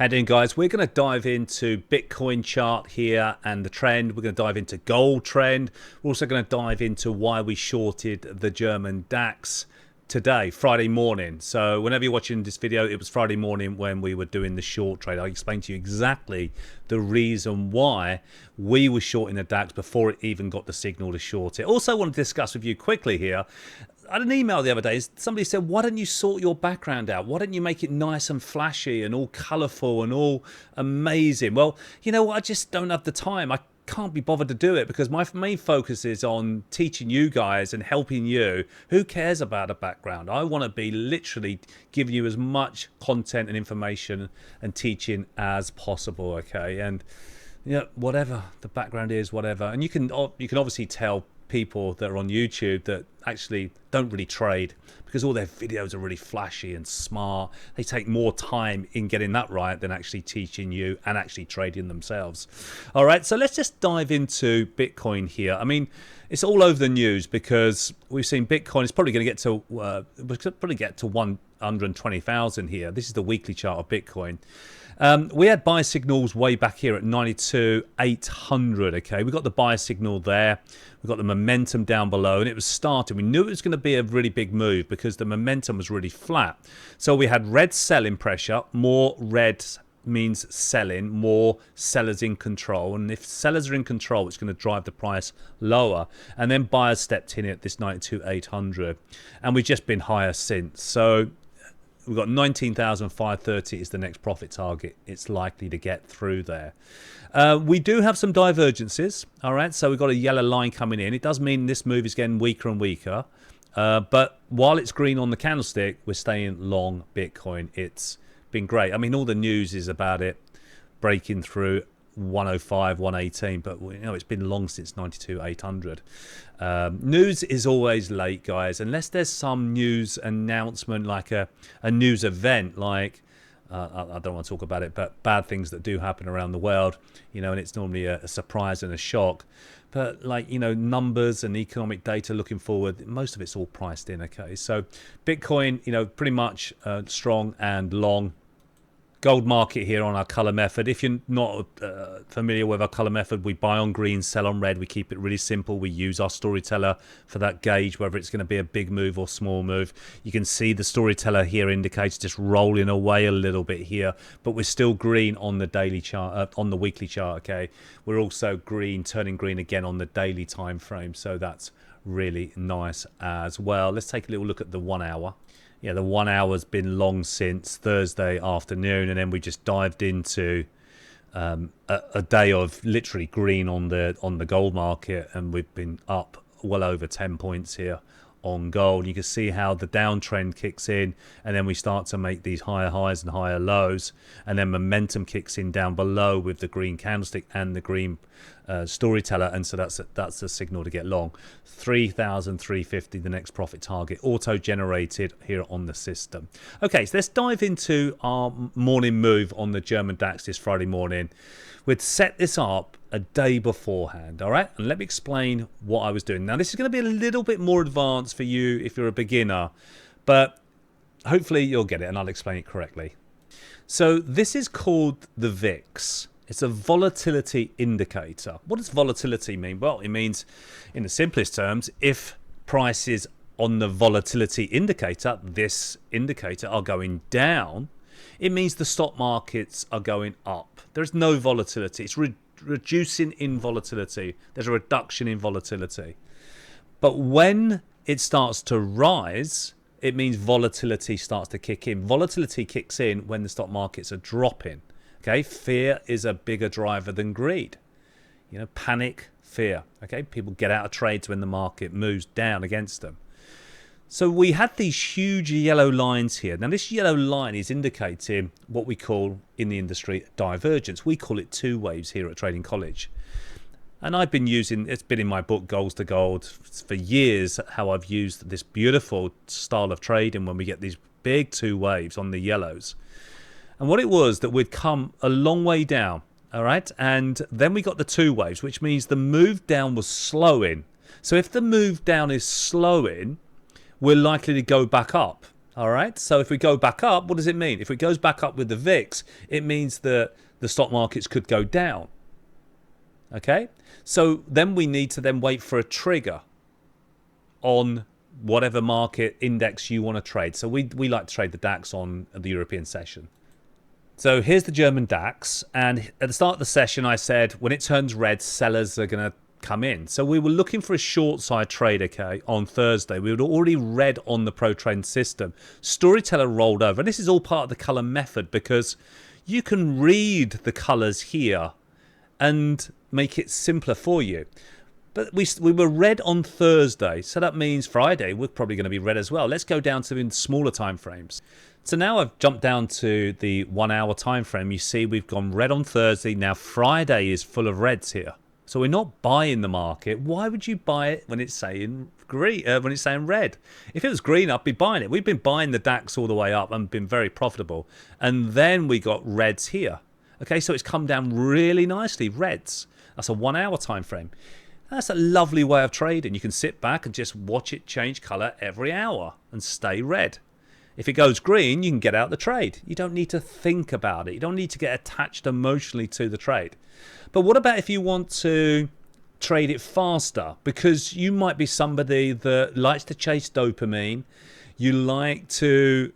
How you doing, guys? We're going to dive into Bitcoin chart here and the trend. We're going to dive into gold trend. We're also going to dive into why we shorted the German DAX today, Friday morning. So whenever you're watching this video, it was Friday morning when we were doing the short trade. I explained to you exactly the reason why we were shorting the DAX before it even got the signal to short it. Also, I want to discuss with you quickly here. I had an email the other day. Somebody said, why don't you sort your background out? Why don't you make it nice and flashy and all colourful and all amazing? Well, you know what? I just don't have the time. I can't be bothered to do it because my main focus is on teaching you guys and helping you. Who cares about a background? I want to be literally giving you as much content and information and teaching as possible, okay? And whatever the background is, whatever. And you can obviously tell people that are on YouTube that actually don't really trade because all their videos are really flashy and smart. They take more time in getting that right than actually teaching you and actually trading themselves. All right, so let's just dive into Bitcoin here. I mean, it's all over the news because we've seen Bitcoin is probably going to get to we'll probably get to 120,000 here. This is the weekly chart of Bitcoin. We had buy signals way back here at 92,800. Okay, we got the buy signal there. We got the momentum down below, and it was starting. We knew it was going to be a really big move because the momentum was really flat. So we had red selling pressure. More red means selling, more sellers in control. And if sellers are in control, it's going to drive the price lower. And then buyers stepped in at this 92,800, and we've just been higher since. So we've got 19,530 is the next profit target. It's likely to get through there. We do have some divergences. All right, so we've got a yellow line coming in. It does mean this move is getting weaker and weaker. But while it's green on the candlestick, we're staying long Bitcoin. It's been great. I mean, all the news is about it breaking through 105, 118, but it's been long since 92,800. News is always late, guys, unless there's some news announcement like a news event, like I don't want to talk about it, but bad things that do happen around the world, and it's normally a surprise and a shock. But numbers and economic data looking forward, most of it's all priced in. Okay, so Bitcoin, pretty much strong and long. Gold market here on our color method. If you're not familiar with our color method, we buy on green, sell on red. We keep it really simple. We use our storyteller for that gauge, whether it's going to be a big move or small move. You can see the storyteller here indicates just rolling away a little bit here, but we're still green on the daily chart, on the weekly chart. Okay, we're also green, turning green again on the daily time frame. So that's really nice as well. Let's take a little look at the 1 hour. Yeah, the 1 hour's been long since Thursday afternoon, and then we just dived into a day of literally green on the gold market, and we've been up well over 10 points here on gold. You can see how the downtrend kicks in, and then we start to make these higher highs and higher lows, and then momentum kicks in down below with the green candlestick and the green storyteller, and so that's a signal to get long. 3,350, the next profit target, auto generated here on the system. Okay, so let's dive into our morning move on the German DAX this Friday morning. We'd set this up a day beforehand, all right? And let me explain what I was doing. Now, this is going to be a little bit more advanced for you if you're a beginner, but hopefully you'll get it and I'll explain it correctly. So this is called the VIX. It's a volatility indicator. What does volatility mean? Well, it means, in the simplest terms, if prices on the volatility indicator, this indicator, are going down, it means the stock markets are going up. There's no volatility. It's reducing in volatility. There's a reduction in volatility. But when it starts to rise, it means volatility starts to kick in. Volatility kicks in when the stock markets are dropping. Okay, fear is a bigger driver than greed. Panic, fear. Okay, people get out of trades when the market moves down against them. So we had these huge yellow lines here. Now this yellow line is indicating what we call in the industry divergence. We call it two waves here at Trading College. And I've been using, it's been in my book Goals to Gold for years, how I've used this beautiful style of trading when we get these big two waves on the yellows. And what it was that we'd come a long way down, all right? And then we got the two waves, which means the move down was slowing. So if the move down is slowing, we're likely to go back up. All right. So if we go back up, what does it mean? If it goes back up with the VIX, it means that the stock markets could go down. Okay. So then we need to then wait for a trigger on whatever market index you want to trade. So we like to trade the DAX on the European session. So here's the German DAX. And at the start of the session, I said when it turns red, sellers are going to come in. So we were looking for a short side trade, okay, on Thursday. We had already read on the pro trend system. Storyteller rolled over. And this is all part of the color method because you can read the colors here and make it simpler for you. But we were red on Thursday, so that means Friday we're probably going to be red as well. Let's go down to in smaller time frames. So now I've jumped down to the 1 hour time frame. You see we've gone red on Thursday. Now Friday is full of reds here. So we're not buying the market. Why would you buy it when it's saying green? When it's saying red? If it was green, I'd be buying it. We've been buying the DAX all the way up and been very profitable. And then we got reds here. Okay, so it's come down really nicely. Reds. That's a 1 hour time frame. That's a lovely way of trading. You can sit back and just watch it change color every hour and stay red. If it goes green, you can get out the trade. You don't need to think about it. You don't need to get attached emotionally to the trade. But what about if you want to trade it faster? Because you might be somebody that likes to chase dopamine. You like to,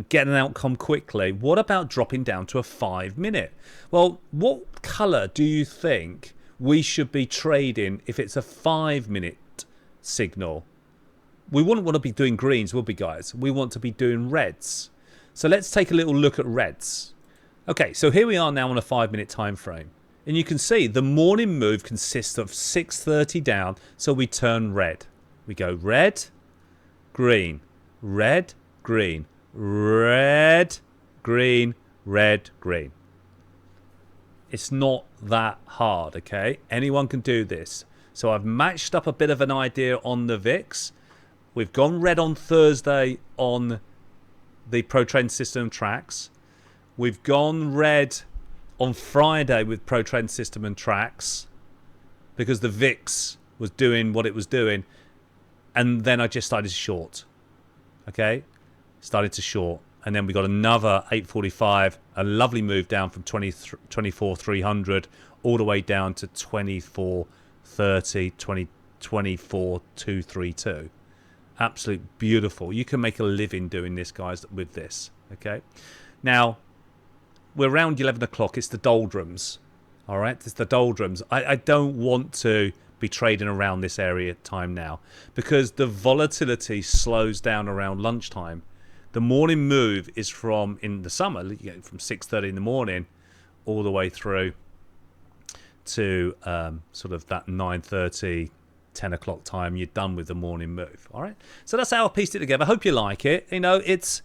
get an outcome quickly. What about dropping down to a 5 minute? Well, what color do you think we should be trading if it's a 5 minute signal? We wouldn't want to be doing greens, would we, guys? We want to be doing reds. So let's take a little look at reds. Okay, so here we are now on a 5 minute time frame. And you can see the morning move consists of 6:30 down, so we turn red. We go red, green, red, green, red, green, red, green. It's not that hard, okay? Anyone can do this. So I've matched up a bit of an idea on the VIX. We've gone red on Thursday on the Pro Trend System tracks. We've gone red on Friday with Pro Trend System and tracks because the VIX was doing what it was doing. And then I just started to short. Okay? Started to short. And then we got another 845, a lovely move down from 24,300 all the way down to 24,30, 24,232. Absolute beautiful. You can make a living doing this, guys, with this. Okay? Now, we're around 11 o'clock. It's the doldrums. All right? It's the doldrums. I don't want to be trading around this area time now because the volatility slows down around lunchtime. The morning move is from, in the summer, from 6:30 in the morning all the way through to sort of that 9:30, 10 o'clock time. You're done with the morning move. All right? So that's how I pieced it together. I hope you like it. It's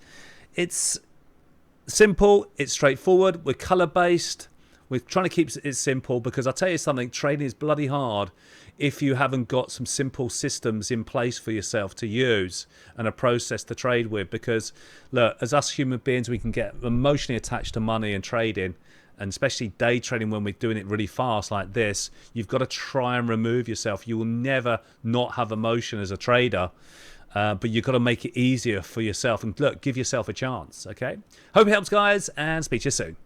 simple. It's straightforward. We're color-based. We're trying to keep it simple because I'll tell you something, trading is bloody hard if you haven't got some simple systems in place for yourself to use and a process to trade with. Because, look, as us human beings, we can get emotionally attached to money and trading, and especially day trading when we're doing it really fast like this. You've got to try and remove yourself. You will never not have emotion as a trader. But you've got to make it easier for yourself and, look, give yourself a chance, okay? Hope it helps, guys, and speak to you soon.